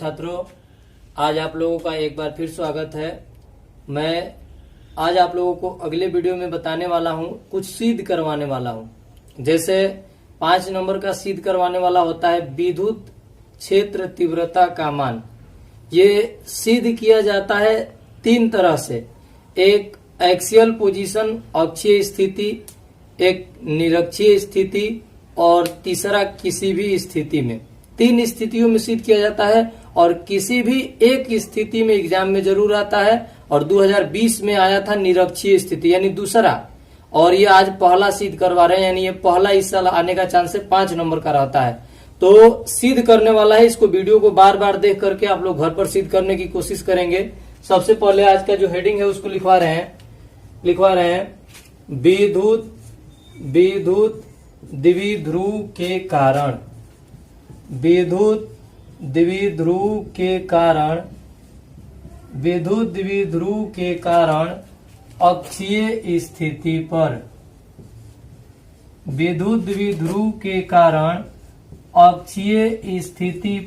छात्रों, आज आप लोगों का एक बार फिर स्वागत है। मैं आज आप लोगों को अगले वीडियो में बताने वाला हूं, कुछ सिद्ध करवाने वाला हूं। जैसे 5 नंबर का सिद्ध करवाने वाला होता है विद्युत क्षेत्र तीव्रता का मान। ये सिद्ध किया जाता है 3 तरह से। एक एक्सियल पोजीशन अक्षीय स्थिति, एक निरक्षीय स्थिति और तीसरा किसी भी स्थिति में। 3 स्थितियों में सिद्ध किया जाता है और किसी भी एक स्थिति में एग्जाम में जरूर आता है। और 2020 में आया था निरक्षीय स्थिति यानी दूसरा, और ये आज पहला सिद्ध करवा रहे हैं, यानी ये पहला इस साल आने का चांस है 5 नंबर का रहता है। तो सिद्ध करने वाला है, इसको वीडियो को बार बार देख करके आप लोग घर पर सिद्ध करने की कोशिश करेंगे। सबसे पहले आज का जो हेडिंग है उसको लिखवा रहे हैं विद्युत द्विध्रुव के कारण। विद्युत द्विध्रुव के कारण अक्षीय स्थिति पर, विद्युत द्विध्रुव के कारण अक्षीय स्थिति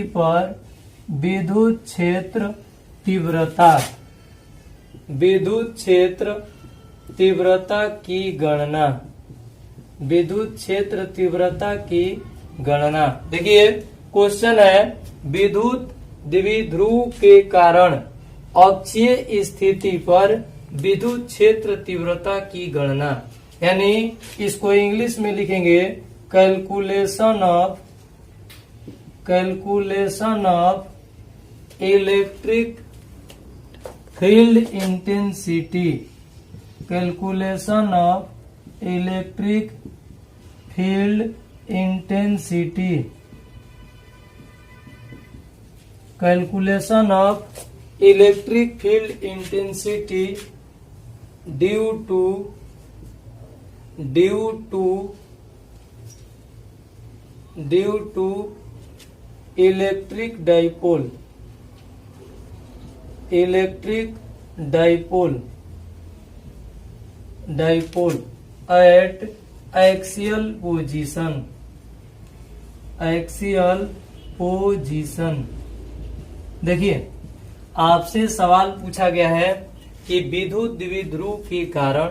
पर विद्युत क्षेत्र तीव्रता की गणना। विद्युत क्षेत्र तीव्रता की गणना। देखिए क्वेश्चन है विद्युत द्विध्रुव के कारण अक्षीय स्थिति पर विद्युत क्षेत्र तीव्रता की गणना, यानी इसको इंग्लिश में लिखेंगे calculation of electric field intensity. Calculation of electric field intensity. Calculation of electric field intensity due to electric dipole at axial position। देखिए आपसे सवाल पूछा गया है कि विद्युत द्विध्रुव के कारण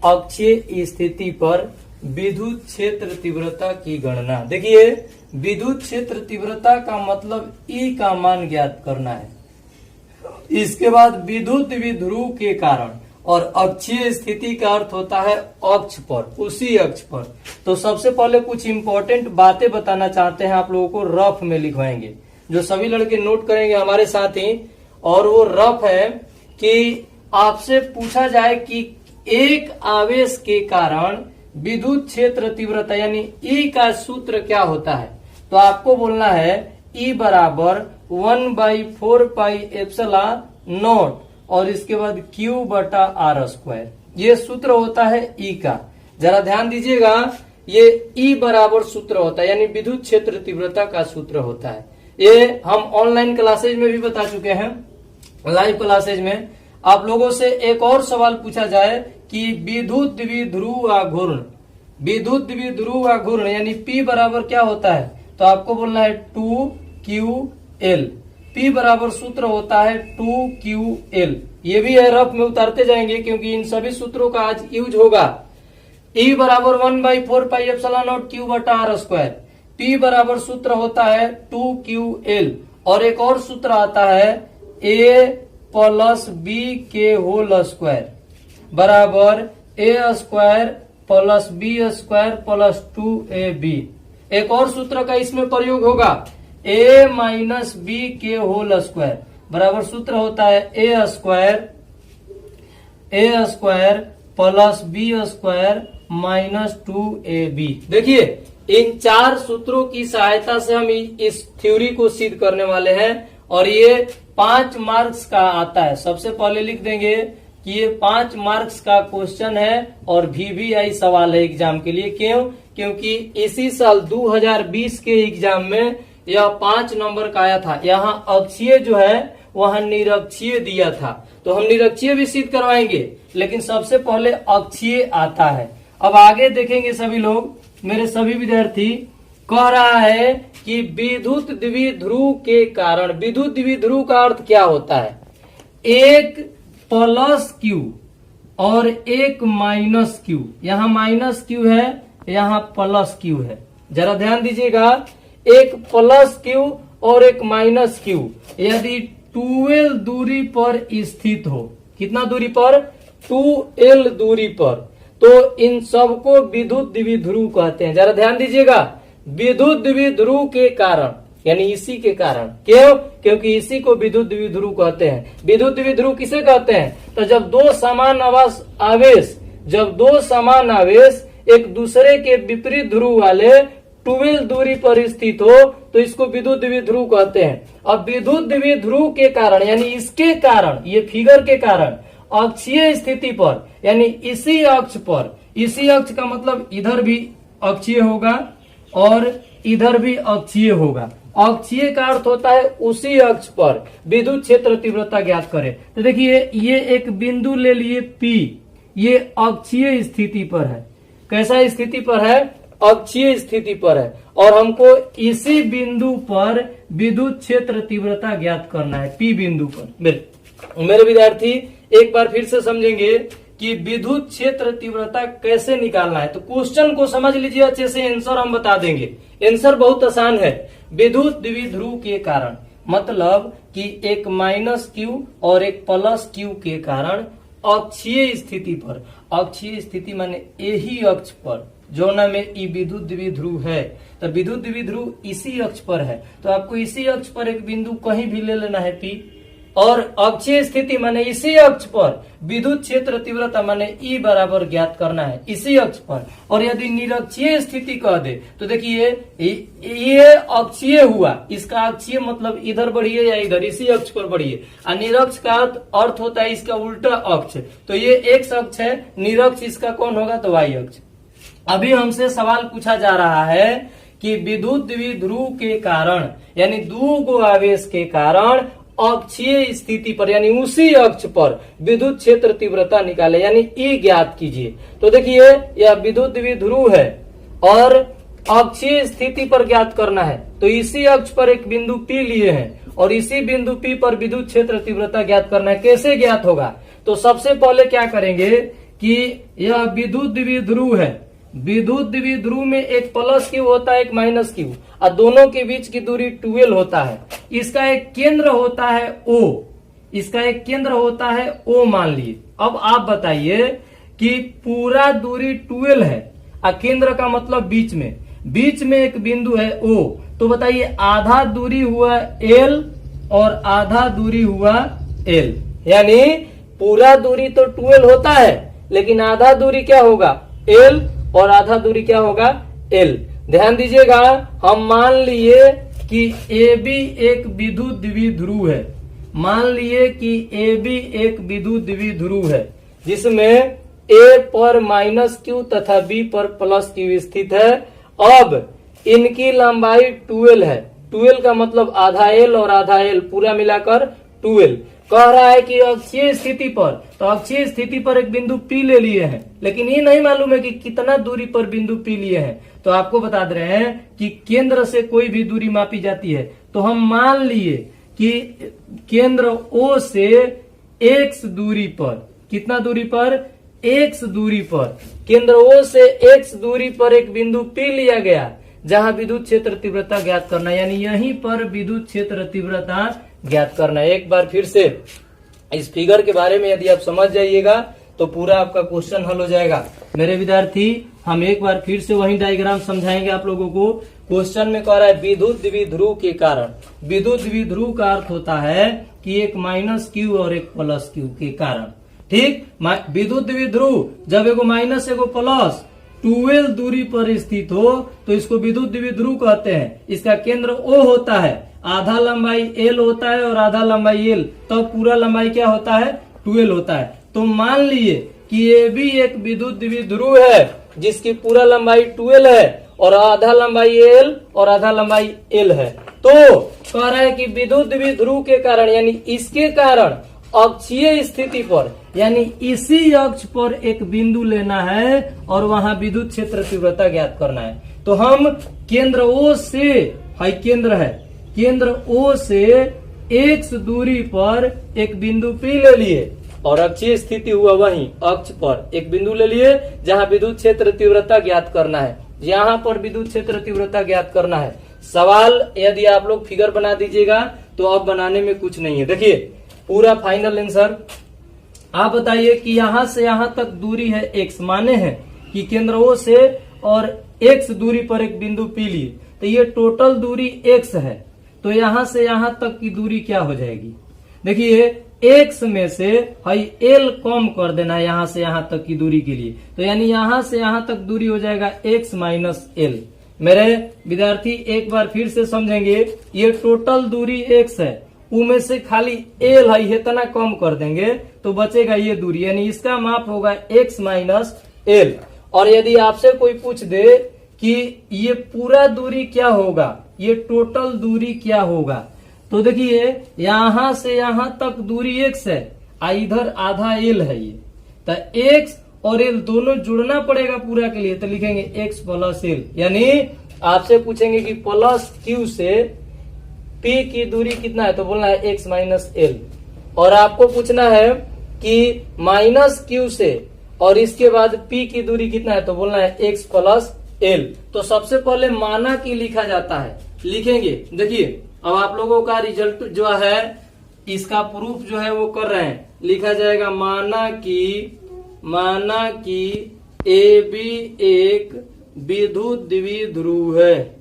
अक्षीय स्थिति पर विद्युत क्षेत्र तीव्रता की गणना। देखिए विद्युत क्षेत्र तीव्रता का मतलब E का मान ज्ञात करना है। इसके बाद विद्युत द्विध्रुव के कारण, और अक्षीय स्थिति का अर्थ होता है अक्ष पर, उसी अक्ष पर। तो सबसे पहले कुछ इंपॉर्टेंट बातें बताना चाहते हैं, आप लोगों को रफ में लिखवाएंगे, जो सभी लड़के नोट करेंगे हमारे साथ ही। और वो रफ है कि आपसे पूछा जाए कि एक आवेश के कारण विद्युत क्षेत्र तीव्रता यानी E का सूत्र क्या होता है, तो आपको बोलना है E बराबर 1/4πε0 और इसके बाद Q/r²। ये सूत्र होता है E का। जरा ध्यान दीजिएगा, ये E बराबर सूत्र होता है, यानी विद्युत क्षेत्र तीव्रता का सूत्र होता है। ये हम ऑनलाइन क्लासेज में भी बता चुके हैं। लाइव क्लासेज में आप लोगों से एक और सवाल पूछा जाए कि विद्युत द्विध्रुव घूर्ण यानी P बराबर क्या होता है, तो आपको बोलना है 2QL। P बराबर सूत्र होता है 2QL। ये भी है, रफ में उतारते जाएंगे क्योंकि इन सभी सूत्रों का आज यूज होगा। E बराबर 1/4πε0 Q/r²। P बराबर सूत्र होता है 2QL और एक और सूत्र आता है A + B² बराबर A² + B² + 2AB। एक और सूत्र का इसमें प्रयोग होगा A - B² बराबर सूत्र होता है A² + B² - 2AB। देखिए इन 4 सूत्रों की सहायता से हम इस थ्योरी को सिद्ध करने वाले हैं और ये 5 मार्क्स का आता है। सबसे पहले लिख देंगे कि ये 5 मार्क्स का क्वेश्चन है और VVI सवाल है एग्जाम के लिए। क्यों? क्योंकि इसी साल 2020 के एग्जाम में यह 5 नंबर का आया था। यहाँ अक्षीय जो है वहां निरक्षीय दिया था, तो हम निरक्षीय भी सिद्ध करवाएंगे, लेकिन सबसे पहले अक्षीय आता है। अब आगे देखेंगे सभी लोग, मेरे सभी विद्यार्थी, कह रहा है कि विद्युत द्विध्रुव के कारण, विद्युत द्विध्रुव का अर्थ क्या होता है, एक प्लस क्यू और एक माइनस क्यू, यहां माइनस क्यू है, यहां प्लस क्यू है, जरा ध्यान दीजिएगा, एक प्लस क्यू और एक माइनस क्यू यदि 2l दूरी पर स्थित हो, कितना दूरी पर, 2l दूरी पर, तो इन सबको विद्युत द्विध्रुव कहते हैं। जरा ध्यान दीजिएगा, विद्युत द्विध्रुव के कारण, यानी इसी के कारण, क्यों, क्योंकि इसी को विद्युत द्विध्रुव कहते हैं। विद्युत द्विध्रुव किसे कहते हैं, तो जब दो समान आवेश, जब दो समान आवेश एक दूसरे के विपरीत ध्रुव वाले 2l दूरी पर स्थित हो तो इसको विद्युत द्विध्रुव कहते हैं। अब विद्युत द्विध्रुव के कारण, यानी इसके कारण, ये फिगर के कारण अक्षीय स्थिति पर, यानी इसी अक्ष पर, इसी अक्ष का मतलब इधर भी अक्षीय होगा और इधर भी अक्षीय होगा। अक्षीय का अर्थ होता है उसी अक्ष पर विद्युत क्षेत्र तीव्रता ज्ञात करें। तो देखिए ये एक बिंदु ले लिए P, ये अक्षीय स्थिति पर है। कैसा स्थिति पर है, अक्षीय स्थिति पर है, और हमको इसी बिंदु पर विद्युत क्षेत्र तीव्रता ज्ञात करना है, P बिंदु पर। मेरे विद्यार्थी एक बार फिर से समझेंगे कि विद्युत क्षेत्र तीव्रता कैसे निकालना है। तो क्वेश्चन को समझ लीजिए अच्छे से, आंसर हम बता देंगे। आंसर बहुत आसान है, विद्युत द्विध्रुव के कारण, मतलब कि एक माइनस क्यू और एक प्लस क्यू के कारण अक्षीय स्थिति पर, अक्षीय स्थिति माने यही अक्ष पर जो ना में ई विद्युत द्विध्रुव है, तो विद्युत द्विध्रुव इसी अक्ष पर है, तो आपको इसी अक्ष पर एक बिंदु कहीं भी ले लेना है P, और अक्षीय स्थिति माने इसी अक्ष पर विद्युत क्षेत्र तीव्रता माने E बराबर ज्ञात करना है इसी अक्ष पर। और यदि निरक्षीय स्थिति कह दे तो देखिए ये अक्षीय हुआ, इसका अक्षीय मतलब इधर बढ़िए या इधर, इसी अक्ष पर बढ़िए, और निरक्ष का अर्थ होता है इसका उल्टा अक्ष, तो ये एक्स अक्ष है, निरक्ष इसका कौन होगा, तो वाई अक्ष। अभी हमसे सवाल पूछा जा रहा है कि विद्युत द्विध्रुव के कारण, यानी दो गो आवेश के कारण अक्षीय स्थिति पर, यानी उसी अक्ष पर विद्युत क्षेत्र तीव्रता निकाले, यानी E ज्ञात कीजिए। तो देखिए यह विद्युत द्विध्रुव है और अक्षीय स्थिति पर ज्ञात करना है, तो इसी अक्ष पर एक बिंदु P लिए हैं और इसी बिंदु P पर विद्युत क्षेत्र तीव्रता ज्ञात करना है। कैसे ज्ञात होगा, तो सबसे पहले क्या करेंगे कि यह विद्युत द्विध्रुव है, विद्युत द्विध्रुव में एक प्लस क्यू होता है, एक माइनस क्यू, और दोनों के बीच की दूरी 2l होता है। इसका एक केंद्र होता है O, इसका एक केंद्र होता है O मान लिए। अब आप बताइए कि पूरा दूरी 2l है और केंद्र का मतलब बीच में एक बिंदु है O, तो बताइए आधा दूरी हुआ L और आधा दूरी हुआ L, यानी पूरा दूरी तो 2l होता है लेकिन आधा दूरी क्या होगा, L, और आधा दूरी क्या होगा, L। ध्यान दीजिएगा, हम मान लिए कि AB एक विद्युत द्विध्रुव है, मान लिए कि AB एक विद्युत द्विध्रुव है जिसमें A पर माइनस क्यू तथा B पर प्लस क्यू स्थित है। अब इनकी लंबाई 2l है, 2l का मतलब आधा L और आधा L, पूरा मिलाकर 2l। कह रहा है कि अक्षीय स्थिति पर, तो अक्षीय स्थिति पर एक बिंदु P ले लिए हैं, लेकिन ये नहीं मालूम है कि कितना दूरी पर बिंदु P लिए हैं। तो आपको बता दे रहे हैं कि केंद्र से कोई भी दूरी मापी जाती है, तो हम मान लिए कि केंद्र O से x दूरी पर, कितना दूरी पर, x दूरी पर, केंद्र O से x दूरी पर एक बिंदु P लिया गया जहां विद्युत क्षेत्र तीव्रता ज्ञात करना, यानी यहीं पर विद्युत क्षेत्र तीव्रता ज्ञात करना है। एक बार फिर से इस फिगर के बारे में यदि आप समझ जाइएगा तो पूरा आपका क्वेश्चन हल हो जाएगा। मेरे विद्यार्थी हम एक बार फिर से वही डायग्राम समझाएंगे आप लोगों को। क्वेश्चन में कह रहा है विद्युत द्विध्रुव के कारण, विद्युत द्विध्रुव का अर्थ होता है कि एक माइनस क्यू और एक प्लस क्यू के कारण, ठीक। विद्युत द्विध्रुव जब एगो माइनस एगो प्लस 2l दूरी पर स्थित हो तो इसको विद्युत द्विध्रुव कहते हैं। इसका केंद्र O होता है, आधा लंबाई L होता है और आधा लंबाई L, तो पूरा लंबाई क्या होता है, 2l होता है। तो मान लिए कि ये भी एक विद्युत द्विध्रुव है जिसकी पूरा लंबाई 2l है और आधा लंबाई L और आधा लंबाई L है। तो कह रहा है कि विद्युत द्विध्रुव के कारण, यानी इसके कारण अक्षीय स्थिति पर, यानी इसी अक्ष पर एक बिंदु लेना है और वहां विद्युत क्षेत्र तीव्रता ज्ञात करना है। तो हम केंद्र O से, हाई केंद्र है, केंद्र O से x दूरी पर एक बिंदु P ले लिए और अक्षीय स्थिति हुआ वहीं अक्ष पर एक बिंदु ले लिए जहां विद्युत क्षेत्र तीव्रता ज्ञात करना है। यहाँ पर विद्युत क्षेत्र तीव्रता ज्ञात करना है। सवाल यदि आप लोग फिगर बना दीजिएगा तो अब बनाने में कुछ नहीं है। देखिए पूरा फाइनल आंसर आप बताइए कि यहां से यहां तक दूरी है x, माने है कि केंद्र O से और x दूरी पर एक बिंदु P लिए, तो ये टोटल दूरी x है। तो यहां से यहां तक की दूरी क्या हो जाएगी? देखिए x में से हाई l कम कर देना यहां से यहां तक की दूरी के लिए, तो यानी यहां से यहां तक दूरी हो जाएगा x माइनस l। मेरे विद्यार्थी एक बार फिर से समझेंगे, ये टोटल दूरी x है, उनमें से खाली l है इतना कम कर देंगे तो बचेगा ये दूरी, यानी इसका माप होगा x माइनस l। और यदि आपसे कोई पूछ दे कि ये पूरा दूरी क्या होगा, ये टोटल दूरी क्या होगा, तो देखिए यहां से यहां तक दूरी x है, इधर आधा l है ये, तो x और l दोनों जुड़ना पड़ेगा पूरा के लिए, तो लिखेंगे x प्लस l। यानी आपसे पूछेंगे कि प्लस q से p की दूरी कितना है, तो बोलना है x माइनस l। और आपको पूछना है कि माइनस q से और इसके बाद p की दूरी कितना है, तो बोलना है x प्लस l। तो सबसे पहले माना कि लिखा जाता है, लिखेंगे। देखिए अब आप लोगों का रिजल्ट जो है इसका प्रूफ जो है वो कर रहे हैं, लिखा जाएगा माना कि AB एक विद्युत द्विध्रुव है,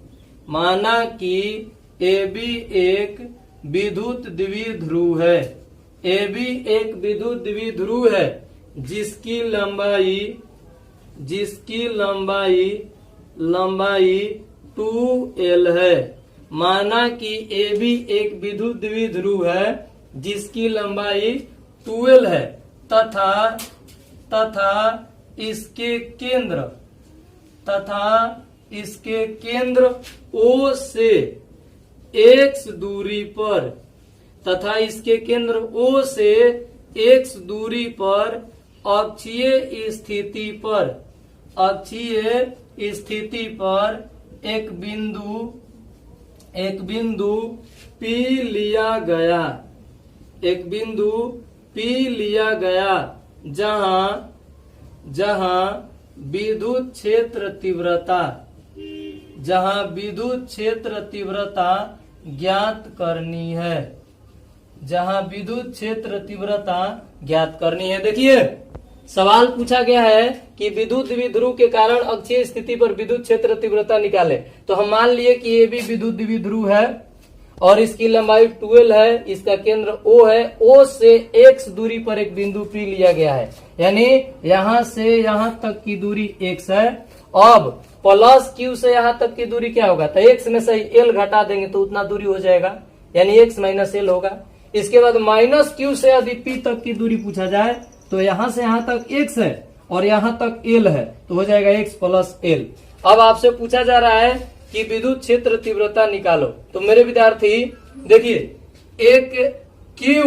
माना कि AB एक विद्युत द्विध्रुव है, AB एक विद्युत द्विध्रुव है जिसकी लंबाई 2l है। माना कि AB एक विद्युत द्विध्रुव है जिसकी लंबाई 2l है तथा इसके केंद्र O से x दूरी पर अक्षीय स्थिति पर एक बिंदु P लिया गया, जहां विद्युत क्षेत्र तीव्रता ज्ञात करनी है। देखिए सवाल पूछा गया है कि विद्युत द्विध्रुव के कारण अक्षीय स्थिति पर विद्युत क्षेत्र तीव्रता निकाले, तो हम मान लिए कि ये भी विद्युत द्विध्रुव है और इसकी लंबाई 2l है, इसका केंद्र O है, O से x दूरी पर एक बिंदु P लिया गया है, यानी यहां से यहां तक की दूरी x है। अब प्लस q से यहां तक की दूरी क्या होगा, तो x में से l घटा देंगे तो उतना दूरी हो जाएगा, यानी x माइनस l होगा। इसके बाद माइनस q से यदि P तक की दूरी पूछा जाए तो यहां से यहां तक x है और यहां तक l है, तो हो जाएगा x प्लस l। अब आपसे पूछा जा रहा है कि विद्युत क्षेत्र तीव्रता निकालो, तो मेरे विद्यार्थी देखिए एक Q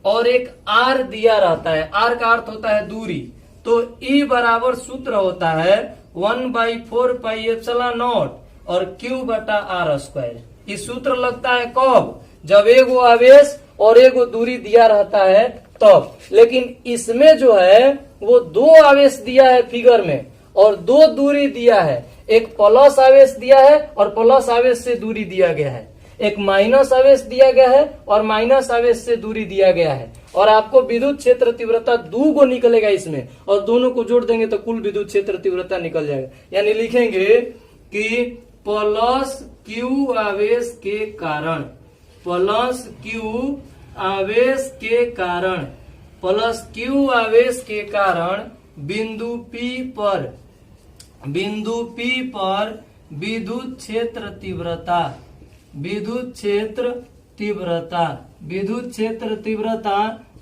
और एक R दिया रहता है, R का अर्थ होता है दूरी, तो E बराबर सूत्र होता है 1/4πε0 और Q बटा R स्क्वायर। इस सूत्र लगता है कब, जब एगो आवेश और एगो दूरी दिया रहता है तब। लेकिन इसमें जो है वो दो आवेश दिया है फिगर में और दो दूरी दिया है, एक प्लस आवेश दिया है और प्लस आवेश से दूरी दिया गया है, एक माइनस आवेश दिया गया है और माइनस आवेश से दूरी दिया गया है। और आपको विद्युत क्षेत्र तीव्रता 2 को निकलेगा इसमें, और दोनों को जोड़ देंगे तो कुल विद्युत क्षेत्र तीव्रता निकल जाएगा। यानी लिखेंगे कि प्लस क्यू आवेश के कारण बिंदु P पर विद्युत क्षेत्र तीव्रता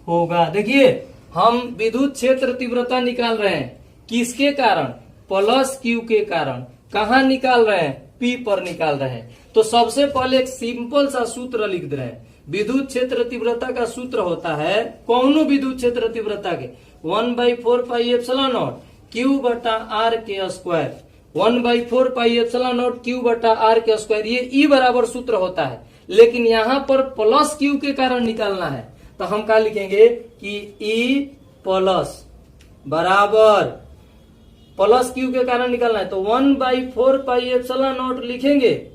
होगा। देखिए हम विद्युत क्षेत्र तीव्रता निकाल रहे हैं किसके कारण, प्लस क्यू के कारण। कहाँ निकाल रहे हैं, P पर निकाल रहे हैं। तो सबसे पहले एक सिंपल सा सूत्र लिख दे रहे हैं। विद्युत क्षेत्र तीव्रता का सूत्र होता है, कौनो विद्युत क्षेत्र तीव्रता के 1/4πε0 Q बटा R के square. 1/4 pi epsilon not Q बटा आर के स्क्वायर, ये ई बराबर सूत्र होता है। लेकिन यहाँ पर प्लस क्यू के कारण निकालना है, तो हम क्या लिखेंगे कि ई प्लस बराबर प्लस क्यू के कारण निकालना है तो 1/4 पाई एप्सिलॉन नॉट लिखेंगे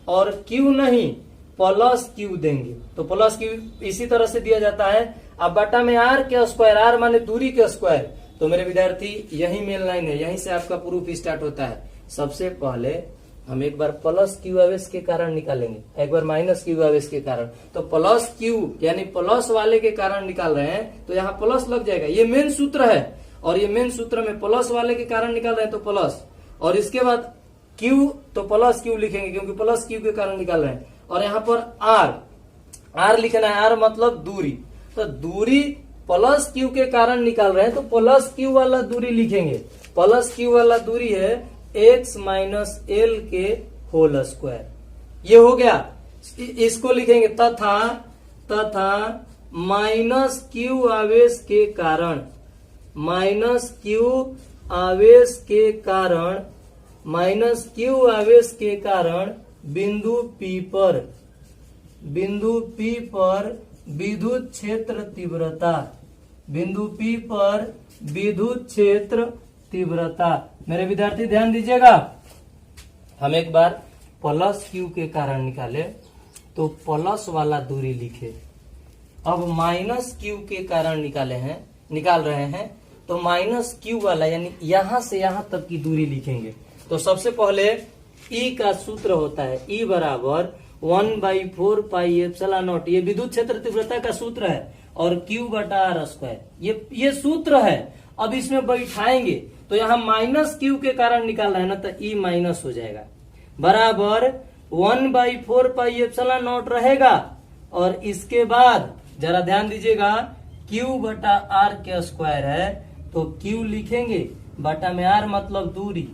और क्यू नहीं प्लस क्यू देंगे। तो प्लस क्यू इसी तरह से दिया जाता है। अब बटा में आर के स्क्वायर, आर माने दूरी के स्क्वायर। तो मेरे विद्यार्थी यही मेन लाइन है, यहीं से आपका प्रूफ स्टार्ट होता है। सबसे पहले हम एक बार प्लस क्यू आवेश के कारण निकालेंगे, एक बार माइनस क्यू आवेश के कारण। तो प्लस क्यू यानी प्लस वाले के कारण निकाल रहे हैं तो यहाँ प्लस लग जाएगा, ये मेन सूत्र है। और ये मेन सूत्र में प्लस वाले के कारण निकाल रहे हैं तो प्लस, और इसके बाद क्यू तो प्लस क्यू लिखेंगे क्योंकि प्लस क्यू के कारण निकाल रहे हैं। और यहाँ पर आर लिखना है, आर मतलब दूरी। तो दूरी प्लस क्यू के कारण निकाल रहे हैं तो प्लस क्यू वाला दूरी लिखेंगे। प्लस क्यू वाला दूरी है x माइनस एल के होल स्क्वायर, ये हो गया। इसको लिखेंगे तथा माइनस क्यू आवेश के कारण, माइनस क्यू आवेश के कारण, माइनस क्यू आवेश के कारण बिंदु P पर विद्युत क्षेत्र तीव्रता, बिंदु P पर विद्युत क्षेत्र तीव्रता। मेरे विद्यार्थी ध्यान दीजिएगा, हम एक बार प्लस क्यू के कारण निकाले तो प्लस वाला दूरी लिखे। अब माइनस क्यू के कारण निकाल रहे हैं तो माइनस क्यू वाला यानी यहां से यहां तक की दूरी लिखेंगे। तो सबसे पहले ई का सूत्र होता है, ई बराबर 1/4 पाई एप्सिलॉन नॉट, ये विद्युत क्षेत्र तीव्रता का सूत्र है, और क्यू बटा आर स्क्वायर, ये सूत्र है। अब इसमें बैठाएंगे तो यहाँ माइनस क्यू के कारण निकाल रहे हैं ना, तो ई माइनस हो जाएगा, बराबर 1/4 पाई एप्सिलॉन नॉट रहेगा। और इसके बाद जरा ध्यान दीजिएगा, क्यू बटा आर के स्क्वायर है तो क्यू लिखेंगे, बटा में आर मतलब दूरी,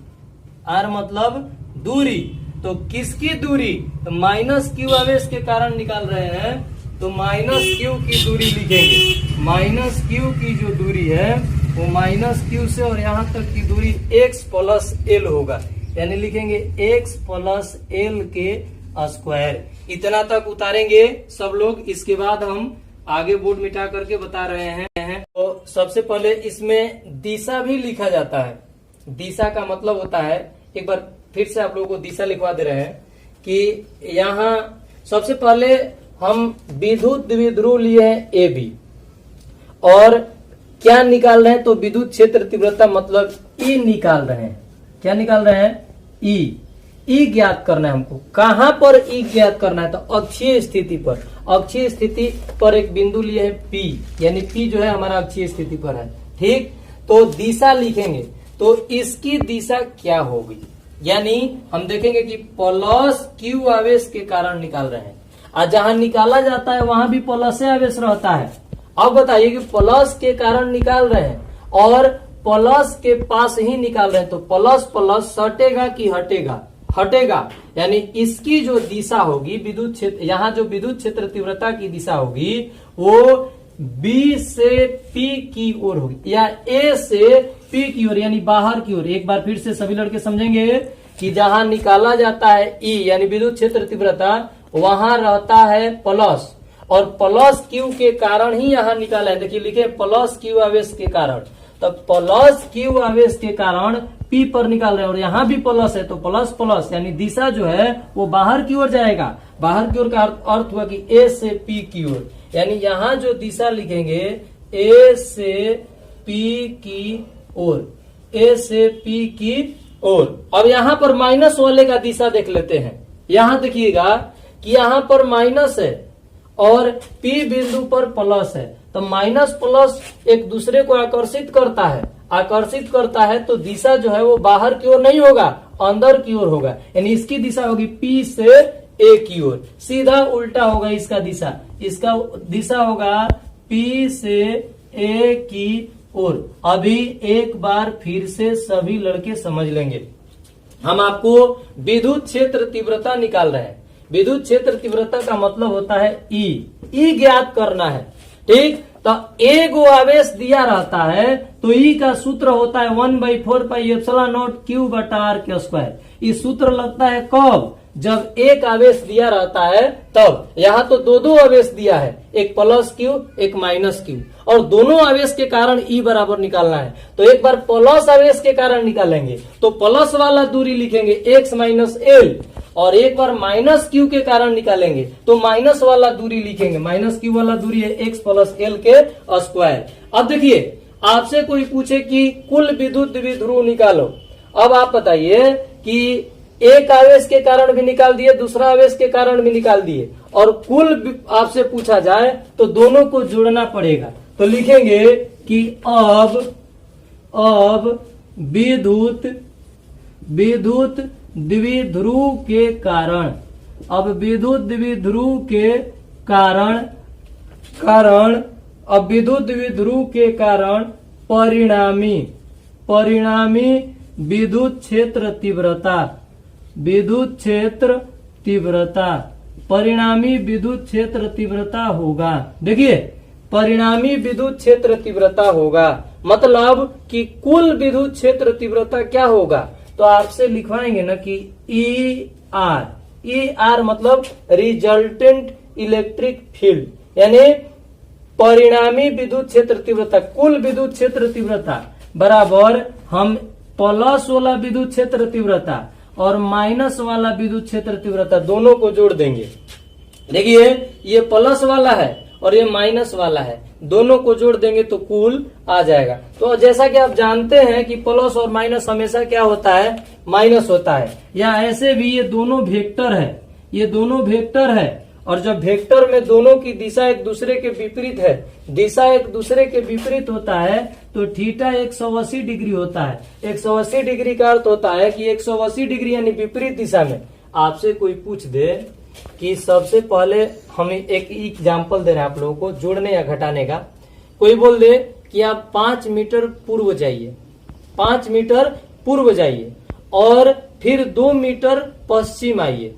आर मतलब दूरी। तो किसकी दूरी, तो माइनस क्यू आवेश के कारण निकाल रहे हैं तो माइनस क्यू की दूरी लिखेंगे। माइनस क्यू की जो दूरी है वो माइनस क्यू से और यहाँ तक की दूरी x प्लस एल होगा, यानी लिखेंगे x प्लस एल के स्क्वायर। इतना तक उतारेंगे सब लोग। इसके बाद हम आगे बोर्ड मिटा करके बता रहे हैं। तो सबसे पहले इसमें दिशा भी लिखा जाता है। दिशा का मतलब होता है, एक बार फिर से आप लोगों को दिशा लिखवा दे रहे हैं कि यहाँ सबसे पहले हम विद्युत द्विध्रुव लिए हैं ए बी, और क्या निकाल रहे हैं तो विद्युत क्षेत्र तीव्रता मतलब ई निकाल रहे हैं। क्या निकाल रहे हैं, ई ज्ञात करना है हमको। कहां पर ई ज्ञात करना है तो अक्षीय स्थिति पर, अक्षीय स्थिति पर एक बिंदु लिए है पी, यानी पी जो है हमारा अक्षीय स्थिति पर है। ठीक, तो दिशा लिखेंगे तो इसकी दिशा क्या होगी, यानी हम देखेंगे कि प्लस क्यू आवेश के कारण निकाल रहे हैं, और जहां निकाला जाता है वहां भी प्लस आवेश रहता है। अब बताइए कि प्लस के कारण निकाल रहे हैं और प्लस के पास ही निकाल रहे हैं, तो प्लस प्लस सटेगा कि हटेगा, हटेगा। यानी इसकी जो दिशा होगी विद्युत क्षेत्र, यहाँ जो विद्युत क्षेत्र तीव्रता की दिशा होगी वो बी से पी की ओर होगी, या ए से पी की ओर यानी बाहर की ओर। एक बार फिर से सभी लड़के समझेंगे कि जहां निकाला जाता है ई यानी विद्युत क्षेत्र तीव्रता, वहां रहता है प्लस, और प्लस क्यू के कारण ही यहाँ निकाला है। देखिए लिखे प्लस क्यू आवेश के कारण, तो प्लस क्यू आवेश के कारण पी पर निकाल रहे हैं, और यहाँ भी प्लस है तो प्लस प्लस यानी दिशा जो है वो बाहर की ओर जाएगा। बाहर की ओर का अर्थ हुआ कि ए से पी की ओर, यानी यहाँ जो दिशा लिखेंगे ए से पी की ओर, ए से पी की ओर। अब यहाँ पर माइनस वाले का दिशा देख लेते हैं। यहाँ देखिएगा कि यहाँ पर माइनस है और पी बिंदु पर प्लस है, तो माइनस प्लस एक दूसरे को आकर्षित करता है, आकर्षित करता है तो दिशा जो है वो बाहर की ओर नहीं होगा, अंदर की ओर होगा। यानी इसकी दिशा होगी पी से ए की ओर, सीधा उल्टा होगा इसका दिशा, इसका दिशा होगा पी से ए की ओर। अभी एक बार फिर से सभी लड़के समझ लेंगे, हम आपको विद्युत क्षेत्र तीव्रता निकाल रहे हैं। विद्युत क्षेत्र तीव्रता का मतलब होता है ई ज्ञात करना है। ठीक, तो एक वो आवेश दिया रहता है तो ई का सूत्र होता है 1/4πε0 Q/r²। ये सूत्र लगता है कब? जब एक आवेश दिया रहता है तब। यहाँ तो दो आवेश दिया है, एक प्लस क्यू एक माइनस क्यू, और दोनों आवेश के कारण ई बराबर निकालना है। तो एक बार प्लस आवेश के कारण निकालेंगे तो प्लस वाला दूरी लिखेंगे x माइनस एल, और एक बार माइनस क्यू के कारण निकालेंगे तो माइनस वाला दूरी लिखेंगे, माइनस क्यू वाला दूरी है x प्लस एल के स्क्वायर। अब देखिए, आपसे कोई पूछे कि कुल विद्युत द्विध्रुव निकालो, अब आप बताइए कि एक आवेश के कारण भी निकाल दिए, दूसरा आवेश के कारण भी निकाल दिए, और कुल आपसे पूछा जाए तो दोनों को जोड़ना पड़ेगा। तो लिखेंगे कि अब विद्युत द्विध्रुव के कारण, अब विद्युत द्विध्रुव के कारण परिणामी विद्युत क्षेत्र तीव्रता होगा। देखिए, परिणामी विद्युत क्षेत्र तीव्रता होगा, मतलब कि कुल विद्युत क्षेत्र तीव्रता क्या होगा? तो आपसे लिखवाएंगे ना कि ER मतलब रिजल्टेंट इलेक्ट्रिक फील्ड, यानी परिणामी विद्युत क्षेत्र तीव्रता, कुल विद्युत क्षेत्र तीव्रता बराबर हम प्लस वाला विद्युत क्षेत्र तीव्रता और माइनस वाला विद्युत क्षेत्र तीव्रता दोनों को जोड़ देंगे। देखिए, ये प्लस वाला है और ये माइनस वाला है, दोनों को जोड़ देंगे तो कुल आ जाएगा। तो जैसा कि आप जानते हैं कि प्लस और माइनस हमेशा क्या होता है? माइनस होता है। या ऐसे भी ये दोनों वेक्टर है, और जब वेक्टर में दोनों की दिशा एक दूसरे के विपरीत है, दिशा एक दूसरे के विपरीत होता है तो थीटा 180 डिग्री होता है। 180 डिग्री का अर्थ होता है कि 180 डिग्री यानी विपरीत दिशा में। आपसे कोई पूछ दे कि सबसे पहले हम एक एग्जाम्पल दे रहे हैं आप लोगों को जोड़ने या घटाने का। कोई बोल दे कि आप 5 मीटर पूर्व जाइए, 5 मीटर पूर्व जाइए और फिर 2 मीटर पश्चिम आइए,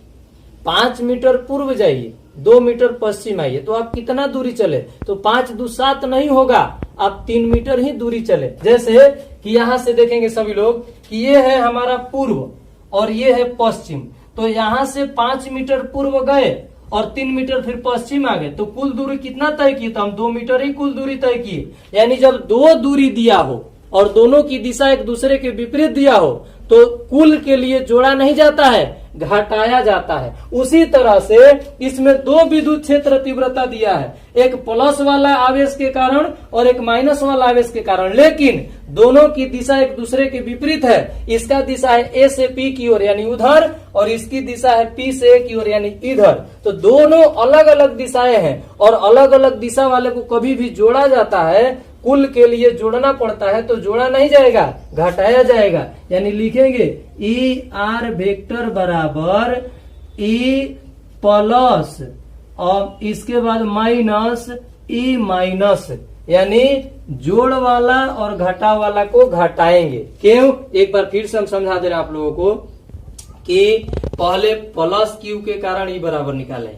5 मीटर पूर्व जाइए, 2 मीटर पश्चिम आइए, तो आप कितना दूरी चले? तो 5 2 7 नहीं होगा, आप 3 मीटर ही दूरी चले। जैसे कि यहाँ से देखेंगे सभी लोग कि ये है हमारा पूर्व और ये है पश्चिम, तो यहाँ से 5 मीटर पूर्व गए और 3 मीटर फिर पश्चिम आ गए, तो कुल दूरी कितना तय की? तो हम 2 मीटर ही कुल दूरी तय की। यानी जब दो दूरी दिया हो और दोनों की दिशा एक दूसरे के विपरीत दिया हो तो कुल के लिए जोड़ा नहीं जाता है, घटाया जाता है। उसी तरह से इसमें दो विद्युत क्षेत्र तीव्रता दिया है, एक प्लस वाला आवेश के कारण और एक माइनस वाला आवेश के कारण, लेकिन दोनों की दिशा एक दूसरे के विपरीत है। इसका दिशा है ए से पी की ओर यानी उधर, और इसकी दिशा है पी से ए की ओर यानी इधर। तो दोनों अलग अलग दिशाएं हैं और अलग अलग दिशा वाले को कभी भी जोड़ा जाता है, कुल के लिए जोड़ना पड़ता है तो जोड़ा नहीं जाएगा, घटाया जाएगा। यानी लिखेंगे ई आर वेक्टर बराबर ई प्लस और इसके बाद माइनस ई माइनस, यानी जोड़ वाला और घटा वाला को घटाएंगे। क्यों? एक बार फिर से हम समझा दे रहे हैं आप लोगों को कि पहले प्लस क्यू के कारण ई बराबर निकाले,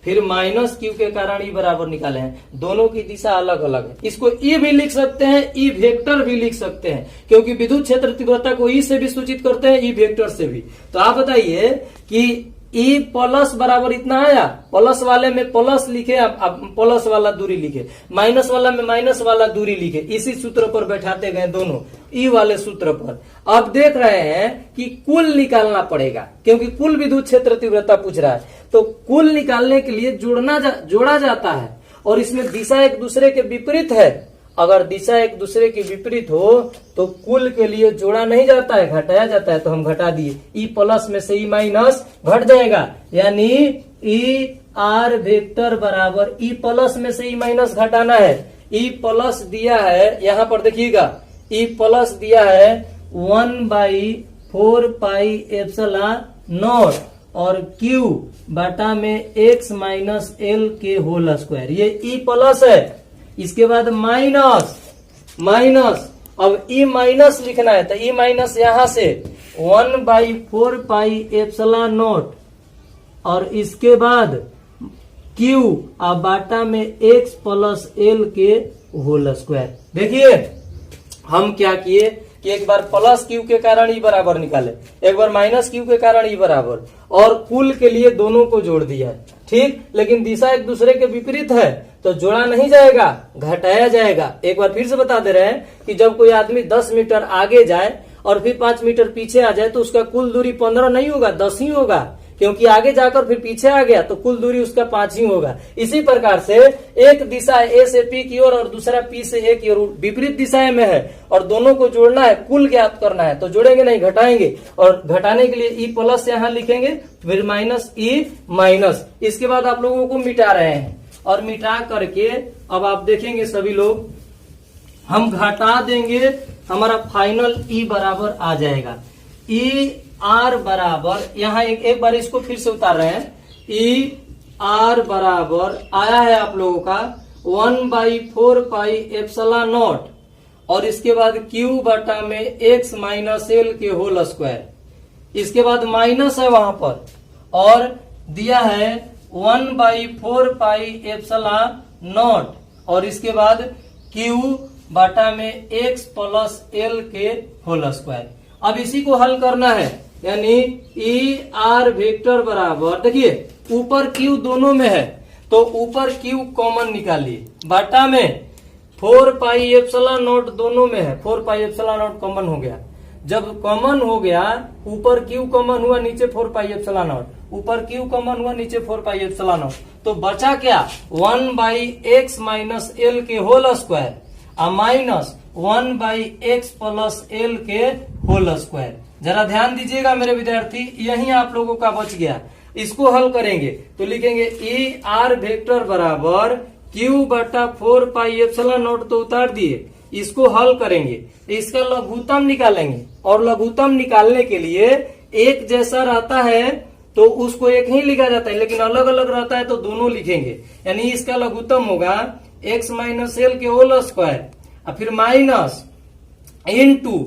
फिर माइनस क्यू के कारण ई बराबर निकाले हैं, दोनों की दिशा अलग अलग है। इसको ई भी लिख सकते हैं, ई वेक्टर भी लिख सकते हैं, क्योंकि विद्युत क्षेत्र तीव्रता को ई से भी सूचित करते हैं, ई वेक्टर से भी। तो आप बताइए कि ई प्लस बराबर इतना आया, प्लस वाले में प्लस लिखे, अब प्लस वाला दूरी लिखे, माइनस वाला में माइनस वाला दूरी लिखे, इसी सूत्र पर बैठाते गए दोनों ई वाले सूत्र पर। अब देख रहे हैं कि कुल निकालना पड़ेगा, क्योंकि कुल विद्युत क्षेत्र तीव्रता पूछ रहा है, तो कुल निकालने के लिए जोड़ा जाता है, और इसमें दिशा एक दूसरे के विपरीत है। अगर दिशा एक दूसरे के विपरीत हो तो कुल के लिए जोड़ा नहीं जाता है, घटाया जाता है। तो हम घटा दिए, ई प्लस में से ई माइनस घट जाएगा, यानी ई आर वेक्टर बराबर ई प्लस में से ई माइनस घटाना है। ई प्लस दिया है, यहाँ पर देखिएगा ई प्लस दिया है 1/4πε0 और Q बटा में x माइनस एल के होल स्क्वायर, ये ई प्लस है। इसके बाद माइनस, अब ई माइनस लिखना है, तो ई माइनस यहां से 1/4πε0 और इसके बाद क्यू और बाटा में एक्स प्लस एल के होल स्क्वायर। देखिए हम क्या किए कि एक बार प्लस क्यू के कारण ई बराबर निकाले, एक बार माइनस क्यू के कारण ई बराबर, और कुल के लिए दोनों को जोड़ दिया है। ठीक, लेकिन दिशा एक दूसरे के विपरीत है तो जोड़ा नहीं जाएगा, घटाया जाएगा। एक बार फिर से बता दे रहे हैं कि जब कोई आदमी 10 मीटर आगे जाए और फिर 5 मीटर पीछे आ जाए तो उसका कुल दूरी 15 नहीं होगा, 10 ही होगा, क्योंकि आगे जाकर फिर पीछे आ गया तो कुल दूरी उसका 5 ही होगा। इसी प्रकार से एक दिशा ए से पी की ओर और दूसरा पी से ए की ओर विपरीत दिशाएं में है और दोनों को जोड़ना है, कुल ज्ञात करना है, तो जोड़ेंगे नहीं घटाएंगे, और घटाने के लिए ई प्लस यहां लिखेंगे, फिर माइनस ई माइनस। इसके बाद आप लोगों को मिटा रहे हैं और मिटा करके अब आप देखेंगे सभी लोग, हम घटा देंगे, हमारा फाइनल ई बराबर आ जाएगा। ई आर बराबर, यहाँ एक बार इसको फिर से उतार रहे हैं, ई आर बराबर आया है आप लोगों का 1/4 पाई एप्सिलॉन नॉट, और इसके बाद क्यू बटा में एक्स माइनस एल के होल स्क्वायर। इसके बाद माइनस है वहां पर और दिया है 1/4 पाई एप्सिलॉन नॉट, और इसके बाद क्यू बटा में एक्स प्लस एल के होल स्क्वायर। अब इसी को हल करना है, यानी ई आर वेक्टर बराबर, देखिए ऊपर क्यू दोनों में है तो ऊपर क्यू कॉमन निकालिए, बटा में 4 पाई एप्सिलॉन नॉट दोनों में है, 4 पाई एप्सिलॉन नॉट कॉमन हो गया। जब कॉमन हो गया, ऊपर क्यू कॉमन हुआ, नीचे 4 पाई एप्सिलॉन नॉट, ऊपर क्यू कॉमन हुआ, नीचे 4 पाई एप्सिलॉन नॉट, तो बचा क्या 1/x माइनस एल के whole square minus 1/x plus L के होल स्क्वायर। जरा ध्यान दीजिएगा मेरे विद्यार्थी, यही आप लोगों का बच गया। इसको हल करेंगे तो लिखेंगे ई आर वेक्टर बराबर क्यू बटा 4 पाई एप्सिलॉन नॉट, तो उतार दिए, इसको हल करेंगे, इसका लघुत्तम निकालेंगे, और लघुत्तम निकालने के लिए एक जैसा रहता है तो उसको एक ही लिखा जाता है, लेकिन अलग अलग रहता है तो दोनों लिखेंगे। यानी इसका लघुत्तम होगा एक्स माइनस एल के होल स्क्वायर और फिर minus into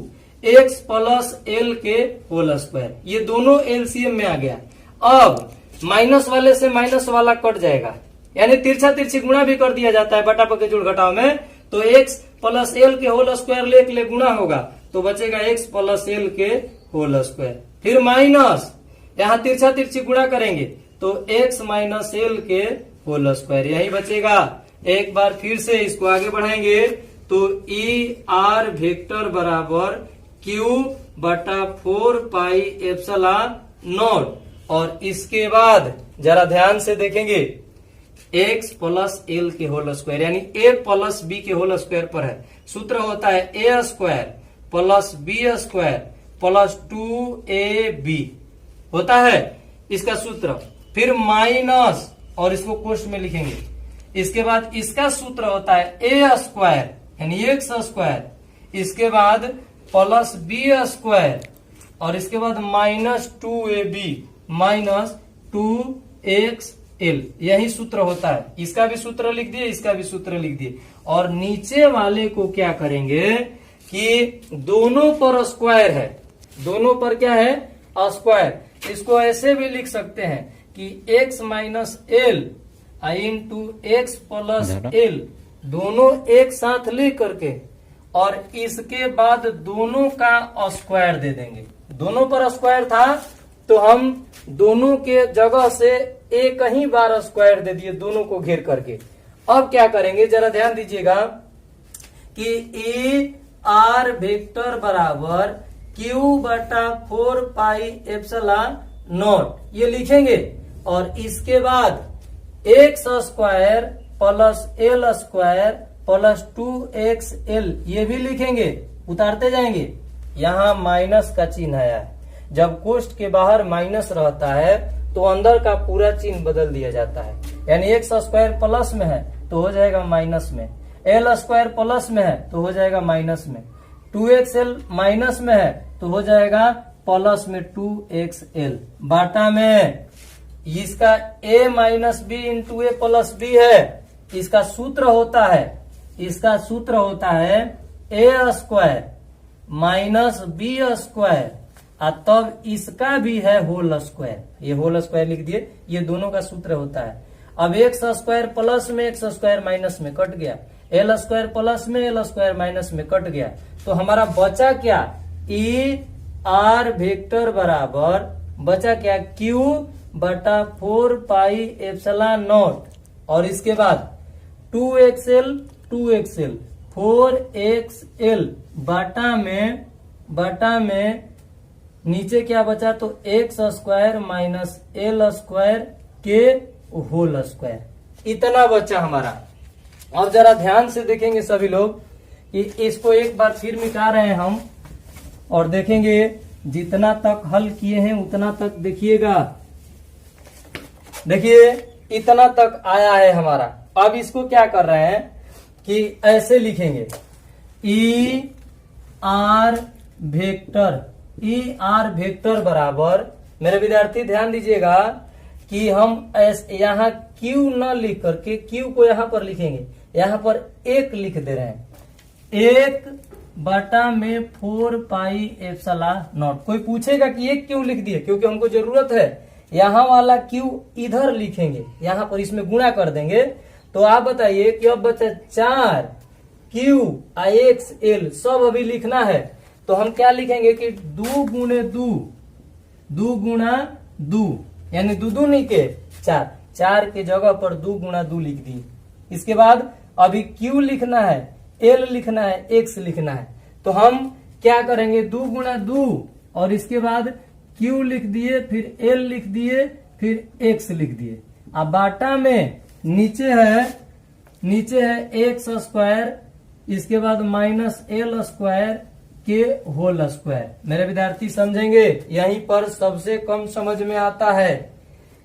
x plus L के होल स्क्वायर। ये दोनों एलसीएम में आ गया। अब माइनस वाले से माइनस वाला कट जाएगा, यानी तिरछा तिरछी गुणा भी कर दिया जाता है बटा पके जुड़ घटाव में, तो एक्स प्लस एल के होल स्क्वायर ले गुणा होगा तो बचेगा एक्स प्लस एल के होल स्क्वायर। फिर माइनस, यहाँ तिरछा तिरछी गुणा करेंगे तो एक्स माइनस एल के होल स्क्वायर, यही बचेगा। एक बार फिर से इसको आगे बढ़ाएंगे तो ई आर वेक्टर बराबर क्यू बटा 4 पाई एप्सिलॉन नॉट, और इसके बाद जरा ध्यान से देखेंगे एक्स प्लस एल के होल स्क्वायर, यानी ए प्लस बी के होल स्क्वायर पर है। सूत्र होता है ए square plus b square plus 2ab होता है इसका सूत्र। फिर माइनस, और इसको कोष्ठ में लिखेंगे। इसके बाद इसका सूत्र होता है ए स्क्वायर यानी एक्स स्क्वायर, इसके बाद प्लस बी स्क्वायर, और इसके बाद माइनस 2ab माइनस 2xl, यही सूत्र होता है। इसका भी सूत्र लिख दिए, इसका भी सूत्र लिख दिए, और नीचे वाले को क्या करेंगे कि दोनों पर स्क्वायर है, दोनों पर क्या है स्क्वायर। इसको ऐसे भी लिख सकते हैं कि x minus L into x plus L, दोनों एक साथ लिख करके और इसके बाद दोनों का स्क्वायर दे देंगे। दोनों पर स्क्वायर था तो हम दोनों के जगह से एक ही बार स्क्वायर दे दिए, दोनों को घेर करके। अब क्या करेंगे जरा ध्यान दीजिएगा कि ए आर वेक्टर बराबर क्यू बटा 4 पाई एप्सिलॉन नॉट, ये लिखेंगे, और इसके बाद x square plus L square plus 2xl, ये भी लिखेंगे, उतारते जाएंगे। यहाँ माइनस का चिन्ह आया है, जब कोष्ठ के बाहर माइनस रहता है तो अंदर का पूरा चिन्ह बदल दिया जाता है। यानी एक्स स्क्वायर प्लस में है तो हो जाएगा माइनस में, एल स्क्वायर प्लस में है तो हो जाएगा माइनस में, 2xl माइनस में है तो हो जाएगा प्लस में 2xl, बाटा में इसका a minus B into A plus B है। इसका सूत्र होता है ए स्क्वायर माइनस बी स्क्वायर, तब इसका भी है होल स्क्वायर, ये होल स्क्वायर लिख दिए, ये दोनों का सूत्र होता है। अब एक्स स्क्वायर प्लस में एक्स स्क्वायर माइनस में कट गया, एल स्क्वायर प्लस में एल स्क्वायर माइनस में कट गया, तो हमारा बचा क्या, ई आर वेक्टर बराबर बचा क्या, क्यू बटा 4 पाई एप्सिलॉन नॉट, और इसके बाद 2xl 4xl बटा में नीचे क्या बचा, तो x square minus L square के होल स्क्वायर, इतना बचा हमारा। अब जरा ध्यान से देखेंगे सभी लोग कि इसको एक बार फिर मिटा रहे हैं हम, और देखेंगे जितना तक हल किए हैं उतना तक देखिएगा। देखिए इतना तक आया है हमारा। अब इसको क्या कर रहे हैं कि ऐसे लिखेंगे, ई आर वेक्टर बराबर, मेरे विद्यार्थी ध्यान दीजिएगा कि हम यहाँ क्यू न लिख करके क्यू को यहाँ पर लिखेंगे, यहाँ पर एक लिख दे रहे हैं, 1 बटा में 4 पाई एप्सिलॉन नॉट। कोई पूछेगा कि एक क्यों लिख दिए, क्योंकि हमको जरूरत है, यहाँ वाला क्यू इधर लिखेंगे, यहाँ पर इसमें गुणा कर देंगे। तो आप बताइए कि अब बचा 4 क्यू एक्स एल, सब अभी लिखना है, तो हम क्या लिखेंगे कि 2 गुणा 2 यानी 2 नहीं के 4 के जगह पर 2 गुणा 2 लिख दी। इसके बाद अभी क्यू लिखना है, एल लिखना है, एक्स लिखना है, तो हम क्या करेंगे, 2 गुणा 2 और इसके बाद क्यू लिख दिए, फिर एल लिख दिए, फिर एक्स लिख दिए। अब बाटा में नीचे है एक्स स्क्वायर, इसके बाद माइनस एल स्क्वायर के होल स्क्वायर। मेरे विद्यार्थी समझेंगे, यहीं पर सबसे कम समझ में आता है।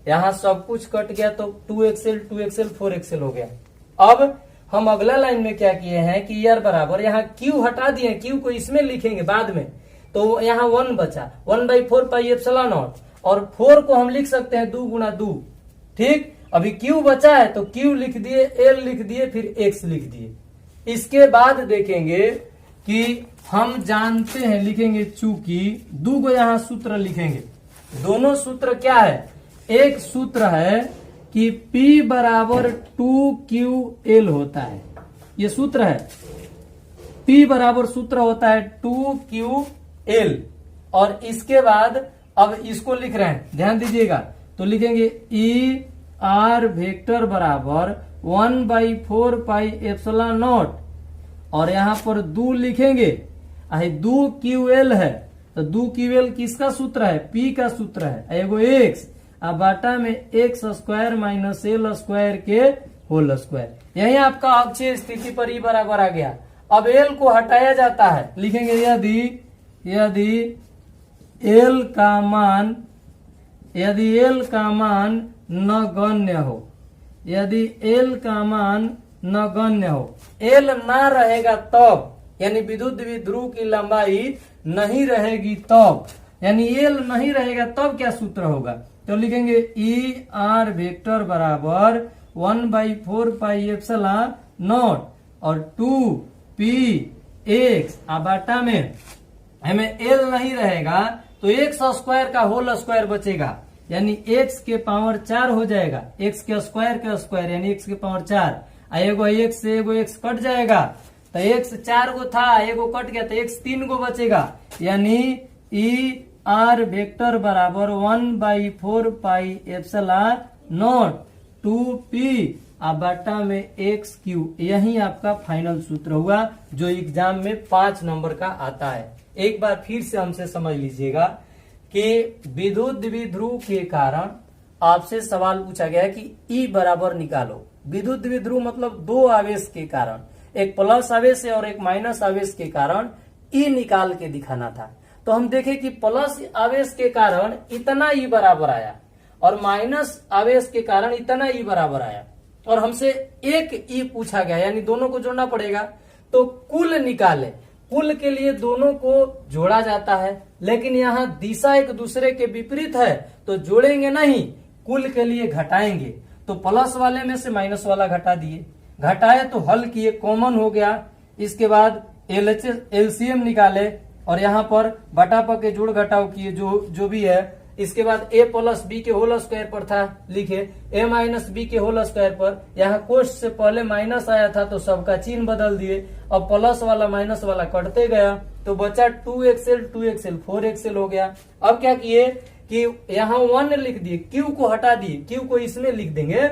यहाँ सब कुछ कट गया तो 2xl 4xl हो गया। अब हम अगला लाइन में क्या किए हैं कि यार बराबर, यहाँ क्यू हटा दिए, क्यू को इसमें लिखेंगे बाद में, तो यहाँ 1 बचा, 1/4 पाई एप्सिलॉन नॉट, और 4 को हम लिख सकते हैं 2 गुणा 2। ठीक, अभी क्यू बचा है तो क्यू लिख दिए, एल लिख दिए, फिर एक्स लिख दिए। इसके बाद देखेंगे कि हम जानते हैं, लिखेंगे चूंकि 2 को यहाँ सूत्र लिखेंगे। दोनों सूत्र क्या है, एक सूत्र है कि P बराबर 2QL होता है, ये सूत्र है। P बराबर सूत्र होता है 2QL, और इसके बाद अब इसको लिख रहे हैं, ध्यान दीजिएगा, तो लिखेंगे ई आर वेक्टर बराबर 1/4 पाई एप्सिलॉन नॉट, और यहाँ पर 2 लिखेंगे, 2QL है, तो 2QL किसका सूत्र है, P का सूत्र है, एगो एक्स, अब बाटा में x square minus L square के होल स्क्वायर। यही आपका अक्षीय स्थिति पर ई बराबर आ गया। अब एल को हटाया जाता है, लिखेंगे यदि एल का मान नगण्य हो, यदि एल का मान नगण्य हो, एल ना रहेगा तब, यानी विद्युत द्विध्रुव की लंबाई नहीं रहेगी तब, यानी एल नहीं रहेगा तब क्या सूत्र होगा, तो लिखेंगे ई आर वेक्टर बराबर 1/4 पाई एप्सिलॉन नॉट और 2p x, बाटा में हमें एल नहीं रहेगा तो एक्स स्क्वायर का होल स्क्वायर बचेगा, यानी x के पावर 4 हो जाएगा, x के स्क्वायर यानी x के पावर 4, एगो x से एगो x कट जाएगा, तो x 4 गो था, एगो कट गया तो x 3 गो बचेगा, यानी ई आर वेक्टर बराबर 1/4 पाई एप्सिलॉन नॉट 2p बटा में एक्स क्यू। यही आपका फाइनल सूत्र हुआ जो एग्जाम में 5 नंबर का आता है। एक बार फिर से हमसे समझ लीजिएगा कि विद्युत द्विध्रुव के कारण आपसे सवाल पूछा गया है कि ई बराबर निकालो। विद्युत द्विध्रुव मतलब 2 आवेश के कारण, एक प्लस आवेश और एक माइनस आवेश के कारण ई निकाल के दिखाना था। तो हम देखें कि प्लस आवेश के कारण इतना ई बराबर आया और माइनस आवेश के कारण इतना ई बराबर आया, और हमसे एक ई पूछा गया, यानी दोनों को जोड़ना पड़ेगा। तो कुल निकाले, कुल के लिए दोनों को जोड़ा जाता है, लेकिन यहाँ दिशा एक दूसरे के विपरीत है तो जोड़ेंगे नहीं, कुल के लिए घटाएंगे। तो प्लस वाले में से माइनस वाला घटा दिए, घटाए तो हल किए, कॉमन हो गया। इसके बाद एलसीएम निकाले और यहाँ पर बटा पर के जोड़ घटाव किए, जो भी है इसके बाद ए प्लस बी के होल स्क्वायर पर था, लिखे ए माइनस बी के होल स्क्वायर पर। यहाँ कोष्ठ से पहले माइनस आया था तो सबका चिन्ह बदल दिए, अब प्लस वाला माइनस वाला कटते गया तो बचा 2xl 2xl 4xl हो गया। अब क्या किए कि यहाँ 1 लिख दिए, क्यू को हटा दिए, क्यू को इसमें लिख देंगे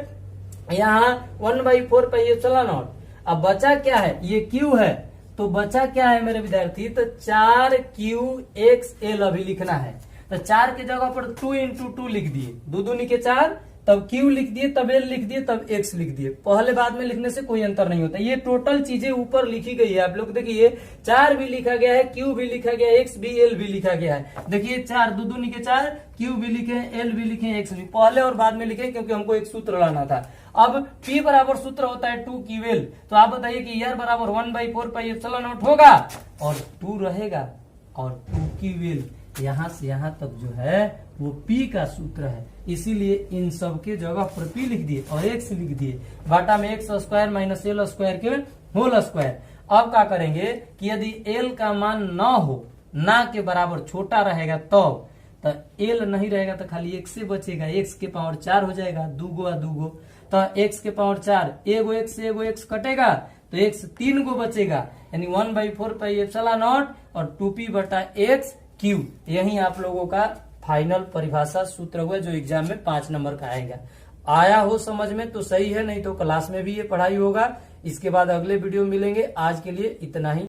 यहाँ 1/4πε0। अब बचा क्या है, ये क्यू है, तो बचा क्या है मेरे विद्यार्थी, तो 4qxl अभी लिखना है। तो 4 की जगह पर 2 × 2 लिख दिए, 2 दूनी के 4, तब q लिख दिए, तब l लिख दिए, तब x लिख दिए। पहले बाद में लिखने से कोई अंतर नहीं होता। ये टोटल चीजें ऊपर लिखी गई है, आप लोग देखिए 4 भी लिखा गया है, q भी लिखा गया है, x भी, l भी लिखा गया है। देखिए 4 2 दूनी के 4, q भी लिखे, l भी लिखे, x भी, पहले और बाद में लिखे क्योंकि हमको एक सूत्र लाना था। अब p बराबर सूत्र होता है 2ql, तो आप बताइए कि r बराबर 1/4πε0 होगा और 2 रहेगा और 2ql यहाँ से यहाँ तक जो है वो p का सूत्र है, इसीलिए इन सब के जगह पर p लिख दिए और x लिख दिए, बाटा में x² माइनस l स्क्वायर के होल स्क्वायर। अब क्या करेंगे कि यदि l का मान न हो, ना के बराबर छोटा रहेगा तो l नहीं रहेगा तो खाली x से बचेगा, x के पावर 4 हो जाएगा, 2 गुआ 2 गो, तो x के पावर 4, एगो x से एगो x कटेगा तो x 3 गो बचेगा, यानी 1/4πε0 और 2p/x क्यू। यही आप लोगों का फाइनल परिभाषा सूत्र हुआ जो एग्जाम में 5 नंबर का आएगा। आया हो समझ में तो सही है, नहीं तो क्लास में भी ये पढ़ाई होगा। इसके बाद अगले वीडियो मिलेंगे। आज के लिए इतना ही।